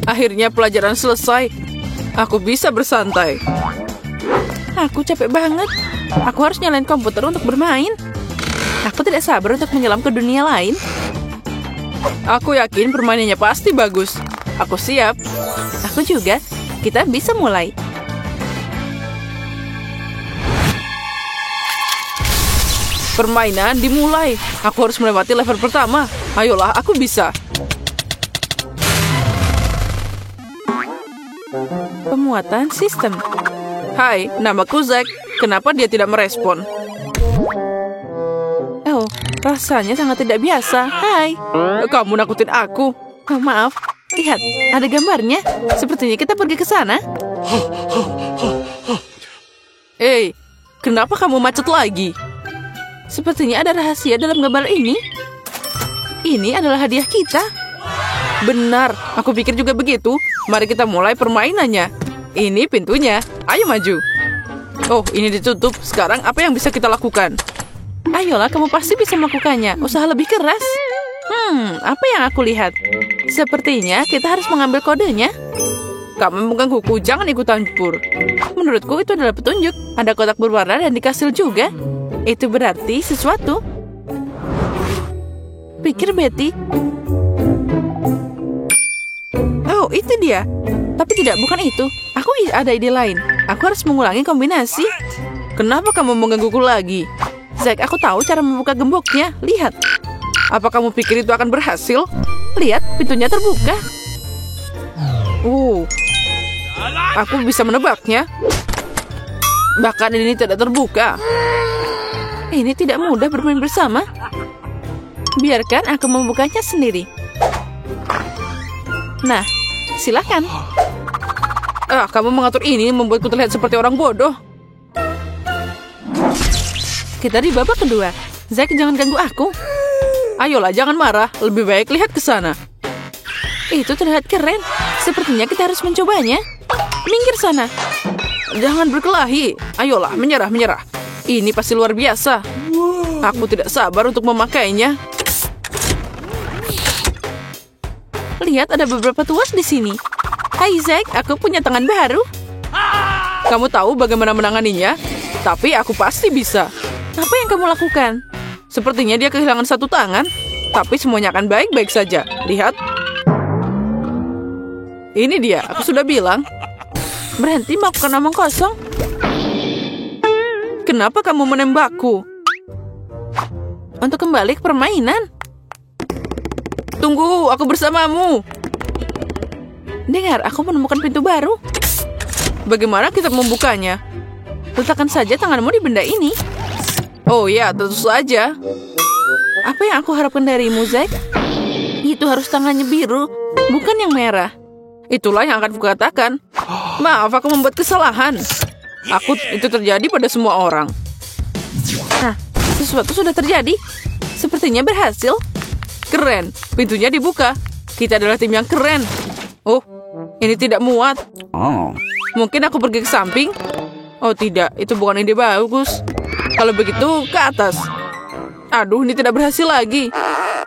Akhirnya pelajaran selesai. Aku bisa bersantai. Aku capek banget. Aku harus nyalain komputer untuk bermain. Aku tidak sabar untuk menyelam ke dunia lain. Aku yakin permainannya pasti bagus. Aku siap. Aku juga. Kita bisa mulai. Permainan dimulai. Aku harus melewati level pertama. Ayolah, aku bisa. Pemuatan sistem. Hai, namaku Zack. Kenapa dia tidak merespon? Oh, rasanya sangat tidak biasa. Hai. Kamu nakutin aku. Oh, maaf. Lihat, ada gambarnya. Sepertinya kita pergi ke sana. Hei, kenapa kamu macet lagi? Sepertinya ada rahasia dalam gambar ini. Ini adalah hadiah kita. Benar, aku pikir juga begitu. Mari kita mulai permainannya. Ini pintunya. Ayo maju. Oh, ini ditutup. Sekarang apa yang bisa kita lakukan? Ayolah, kamu pasti bisa melakukannya. Usaha lebih keras. Apa yang aku lihat? Sepertinya kita harus mengambil kodenya. Kamu menggangguku, jangan ikut campur. Menurutku itu adalah petunjuk. Ada kotak berwarna dan di kastil juga. Itu berarti sesuatu. Pikir Betty. Oh, itu dia. Tapi tidak, bukan itu. Aku ada ide lain. Aku harus mengulangi kombinasi. Kenapa kamu menggangguku lagi? Zack, aku tahu cara membuka gemboknya. Lihat. Apa kamu pikir itu akan berhasil? Lihat, pintunya terbuka. Aku bisa menebaknya. Bahkan ini tidak terbuka. Ini tidak mudah bermain bersama. Biarkan aku membukanya sendiri. Nah, silakan. Kamu mengatur ini membuatku terlihat seperti orang bodoh. Kita di babak kedua. Zack, jangan ganggu aku. Ayolah, jangan marah. Lebih baik lihat ke sana. Itu terlihat keren. Sepertinya kita harus mencobanya. Minggir sana. Jangan berkelahi. Ayolah, menyerah. Ini pasti luar biasa. Aku tidak sabar untuk memakainya. Lihat, ada beberapa tuas di sini. Hai Zack, aku punya tangan baru. Kamu tahu bagaimana menanganinya? Tapi aku pasti bisa. Apa yang kamu lakukan? Sepertinya dia kehilangan satu tangan. Tapi semuanya akan baik-baik saja. Lihat. Ini dia, aku sudah bilang. Berhenti melakukan omong kosong. Kenapa kamu menembakku? Untuk kembali ke permainan. Tunggu, aku bersamamu. Dengar, aku menemukan pintu baru. Bagaimana kita membukanya? Letakkan saja tanganmu di benda ini. Oh ya, tentu saja. Apa yang aku harapkan darimu, Zack? Itu harus tangannya biru, bukan yang merah. Itulah yang akan kukatakan. Maaf, aku membuat kesalahan. Itu terjadi pada semua orang. Nah, sesuatu sudah terjadi. Sepertinya berhasil. Keren, pintunya dibuka. Kita adalah tim yang keren. Oh, ini tidak muat. Mungkin aku pergi ke samping. Oh tidak, itu bukan ide bagus. Kalau begitu, ke atas. Aduh, ini tidak berhasil lagi.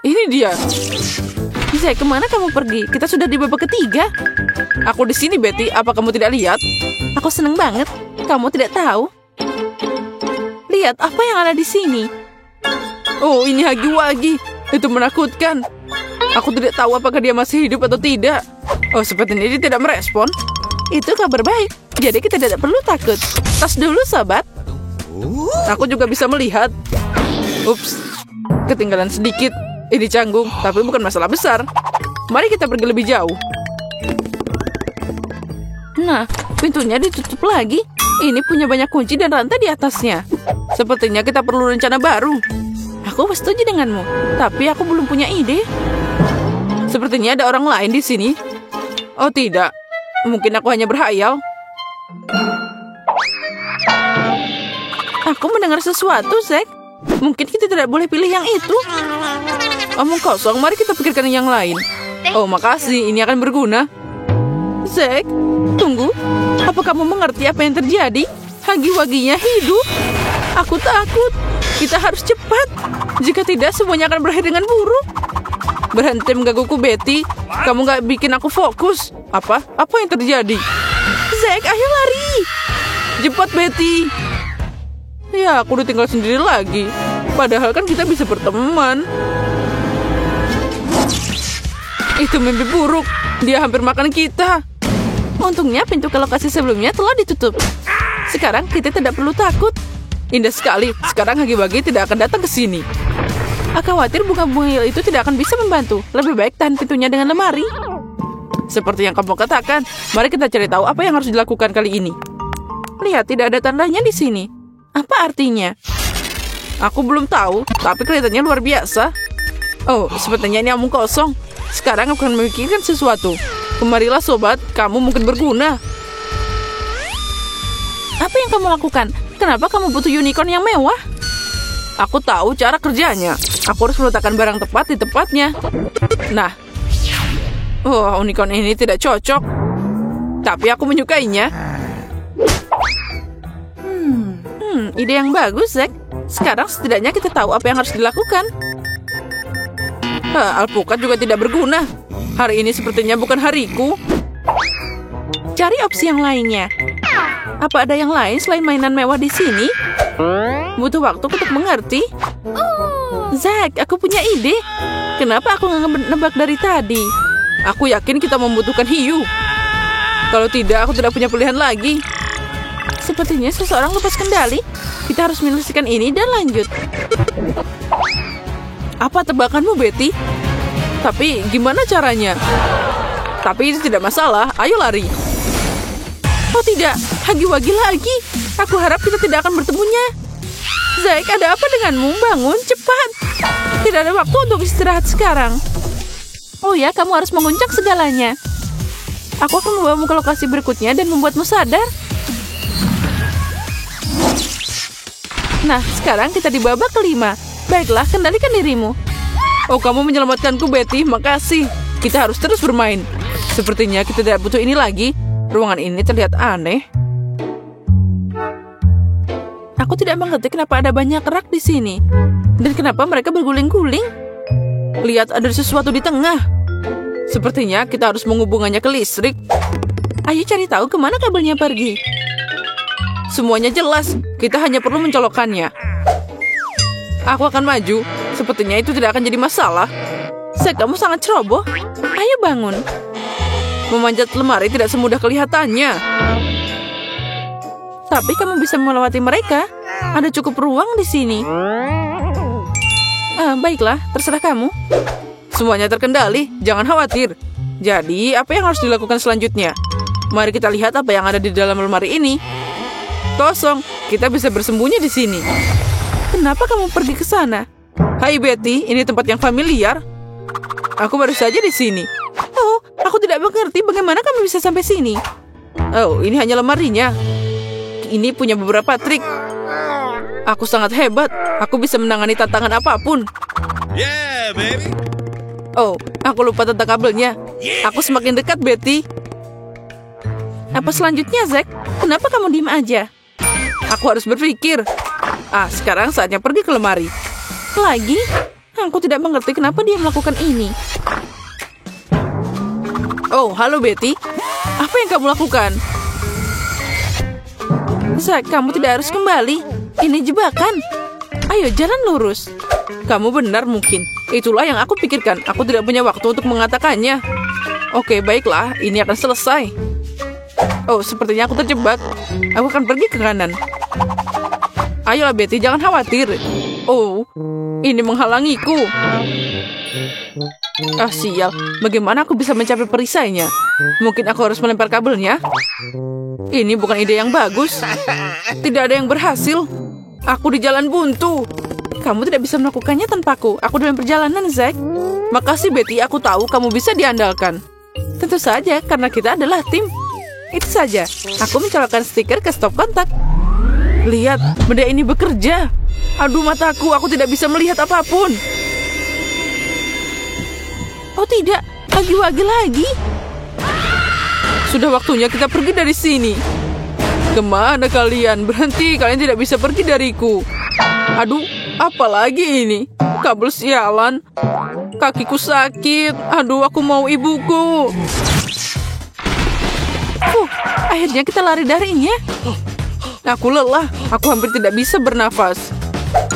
Ini dia. Zack, kemana kamu pergi? Kita sudah di babak ketiga. Aku di sini, Betty. Apa kamu tidak lihat? Aku senang banget. Kamu tidak tahu. Lihat, apa yang ada di sini? Oh, ini Hagi-Wagi. Itu menakutkan. Aku tidak tahu apakah dia masih hidup atau tidak. Oh, sepertinya dia tidak merespon. Itu kabar baik. Jadi kita tidak perlu takut. Tas dulu, sobat. Aku juga bisa melihat. Ups, ketinggalan sedikit. Ini canggung, tapi bukan masalah besar. Mari kita pergi lebih jauh. Nah, pintunya ditutup lagi. Ini punya banyak kunci dan rantai di atasnya. Sepertinya kita perlu rencana baru. Aku setuju denganmu, tapi aku belum punya ide. Sepertinya ada orang lain di sini. Oh tidak, mungkin aku hanya berhayal. Aku mendengar sesuatu, Zack. Mungkin kita tidak boleh pilih yang itu. Omong kosong, mari kita pikirkan yang lain. Oh, makasih, ini akan berguna. Zack, tunggu. Apa kamu mengerti apa yang terjadi? Hagi-Waginya hidup. Aku takut. Kita harus cepat. Jika tidak, semuanya akan berakhir dengan buruk. Berhenti menggangguku, Betty. Kamu nggak bikin aku fokus. Apa? Apa yang terjadi? Zack, ayo lari. Cepat, Betty. Ya, aku ditinggal sendiri lagi. Padahal kan kita bisa berteman. Itu mimpi buruk. Dia hampir makan kita. Untungnya pintu ke lokasi sebelumnya telah ditutup. Sekarang kita tidak perlu takut. Indah sekali. Sekarang Hagi-Wagi tidak akan datang ke sini. Aku khawatir bunga-bunga itu tidak akan bisa membantu. Lebih baik tahan pintunya dengan lemari. Seperti yang kamu katakan, mari kita cari tahu apa yang harus dilakukan kali ini. Lihat, tidak ada tandanya di sini. Apa artinya? Aku belum tahu, tapi kelihatannya luar biasa. Oh, sepertinya ini omong kosong. Sekarang aku akan memikirkan sesuatu. Kemarilah sobat, kamu mungkin berguna. Apa yang kamu lakukan? Kenapa kamu butuh unicorn yang mewah? Aku tahu cara kerjanya. Aku harus meletakkan barang tepat di tempatnya. Nah. Unicorn ini tidak cocok. Tapi aku menyukainya. Ide yang bagus, Zack. Sekarang setidaknya kita tahu apa yang harus dilakukan. Alpukat juga tidak berguna. Hari ini sepertinya bukan hariku. Cari opsi yang lainnya. Apa ada yang lain selain mainan mewah di sini? Butuh waktu untuk mengerti. Zack, aku punya ide. Kenapa aku nggak nebak dari tadi? Aku yakin kita membutuhkan hiu. Kalau tidak, aku tidak punya pilihan lagi. Sepertinya seseorang lepas kendali. Kita harus menyelesaikan ini dan lanjut. Apa tebakanmu, Betty? Tapi gimana caranya? Tapi itu tidak masalah. Ayo lari. Oh tidak, Hagi-Wagi lagi. Aku harap kita tidak akan bertemunya. Zack, ada apa denganmu? Bangun, cepat. Tidak ada waktu untuk istirahat sekarang. Oh ya, kamu harus menguncang segalanya. Aku akan membawamu ke lokasi berikutnya dan membuatmu sadar. Nah, sekarang kita di babak kelima. Baiklah, kendalikan dirimu. Oh, kamu menyelamatkanku, Betty. Makasih. Kita harus terus bermain. Sepertinya kita tidak butuh ini lagi. Ruangan ini terlihat aneh. Aku tidak mengerti kenapa ada banyak rak di sini. Dan kenapa mereka berguling-guling. Lihat, ada sesuatu di tengah. Sepertinya kita harus menghubungannya ke listrik. Ayo cari tahu kemana kabelnya pergi. Semuanya jelas. Kita hanya perlu mencolokkannya. Aku akan maju. Sepertinya itu tidak akan jadi masalah. Zack, kamu sangat ceroboh. Ayo bangun. Memanjat lemari tidak semudah kelihatannya. Tapi kamu bisa melewati mereka. Ada cukup ruang di sini. Baiklah, terserah kamu. Semuanya terkendali, jangan khawatir. Jadi, apa yang harus dilakukan selanjutnya? Mari kita lihat apa yang ada di dalam lemari ini. Kosong, kita bisa bersembunyi di sini. Kenapa kamu pergi ke sana? Hai Betty, ini tempat yang familiar. Aku baru saja di sini. Oh, aku tidak mengerti bagaimana kamu bisa sampai sini. Oh, ini hanya lemarinya. Ini punya beberapa trik. Aku sangat hebat. Aku bisa menangani tantangan apapun. Yeah, baby. Oh, aku lupa tentang kabelnya. Aku semakin dekat, Betty. Apa selanjutnya, Zack? Kenapa kamu diam aja? Aku harus berpikir. Sekarang saatnya pergi ke lemari. Lagi? Aku tidak mengerti kenapa dia melakukan ini. Oh, halo Betty. Apa yang kamu lakukan? Zack, kamu tidak harus kembali. Ini jebakan. Ayo, jalan lurus. Kamu benar mungkin. Itulah yang aku pikirkan. Aku tidak punya waktu untuk mengatakannya. Oke, baiklah. Ini akan selesai. Oh, sepertinya aku terjebak. Aku akan pergi ke kanan. Ayolah Betty, jangan khawatir. Oh, ini menghalangiku. Sial. Bagaimana aku bisa mencapai perisainya? Mungkin aku harus melempar kabelnya. Ini bukan ide yang bagus. Tidak ada yang berhasil. Aku di jalan buntu. Kamu tidak bisa melakukannya tanpaku. Aku dalam perjalanan, Zack. Makasih, Betty. Aku tahu kamu bisa diandalkan. Tentu saja, karena kita adalah tim. Itu saja. Aku mencolokkan stiker ke stop kontak. Lihat, benda ini bekerja. Aduh, mataku. Aku tidak bisa melihat apapun. Oh tidak, Hagi-Wagi lagi. Sudah waktunya kita pergi dari sini. Kemana kalian? Berhenti, kalian tidak bisa pergi dariku. Aduh, apa lagi ini? kabel sialan. Kakiku sakit. Aduh, aku mau ibuku. Akhirnya kita lari darinya. Aku lelah. Aku hampir tidak bisa bernafas.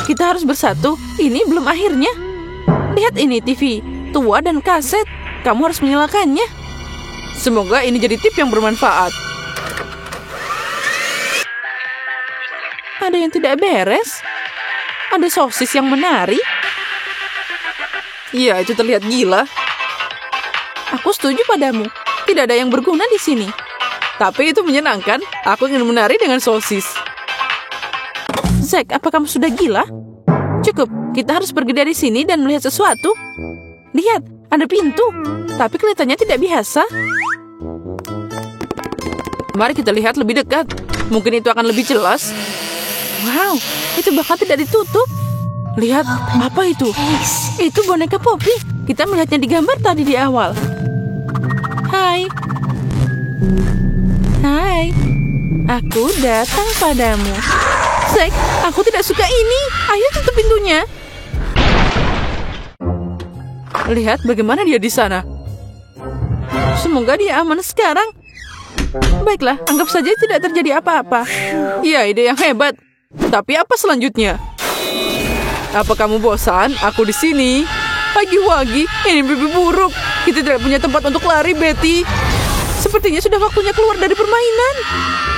Kita harus bersatu. Ini belum akhirnya. Lihat ini TV. Tua dan kaset. Kamu harus menyalakannya. Semoga ini jadi tip yang bermanfaat. Ada yang tidak beres. Ada sosis yang menari. Iya, itu terlihat gila. Aku setuju padamu. Tidak ada yang berguna di sini. Tapi itu menyenangkan. Aku ingin menari dengan sosis. Zack, apa kamu sudah gila? Cukup, kita harus pergi dari sini dan melihat sesuatu. Lihat, ada pintu. Tapi kelihatannya tidak biasa. Mari kita lihat lebih dekat. Mungkin itu akan lebih jelas. Wow, itu bahkan tidak ditutup. Lihat, apa itu? Itu boneka Poppy. Kita melihatnya di gambar tadi di awal. Hai. Hai. Aku datang padamu. Zack, aku tidak suka ini. Ayo tutup pintunya. Lihat bagaimana dia di sana. Semoga dia aman sekarang. Baiklah, anggap saja tidak terjadi apa-apa. Iya, ide yang hebat. Tapi apa selanjutnya? Apa kamu bosan? Aku di sini. Pagi-pagi, ini mimpi buruk. Kita tidak punya tempat untuk lari, Betty. Sepertinya sudah waktunya keluar dari permainan.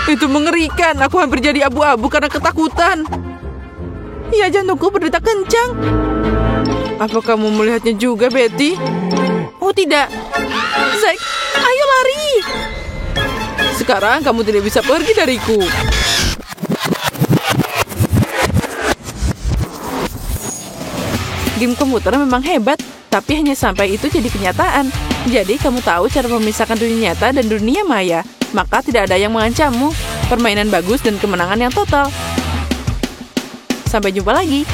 Itu mengerikan. Aku hampir jadi abu-abu karena ketakutan. Ya, jantungku berdetak kencang. Apa kamu melihatnya juga, Betty? Oh, tidak. Zack, ayo lari. Sekarang kamu tidak bisa pergi dariku. Game komputer memang hebat, tapi hanya sampai itu jadi kenyataan. Jadi kamu tahu cara memisahkan dunia nyata dan dunia maya. Maka tidak ada yang mengancammu. Permainan bagus dan kemenangan yang total. Sampai jumpa lagi.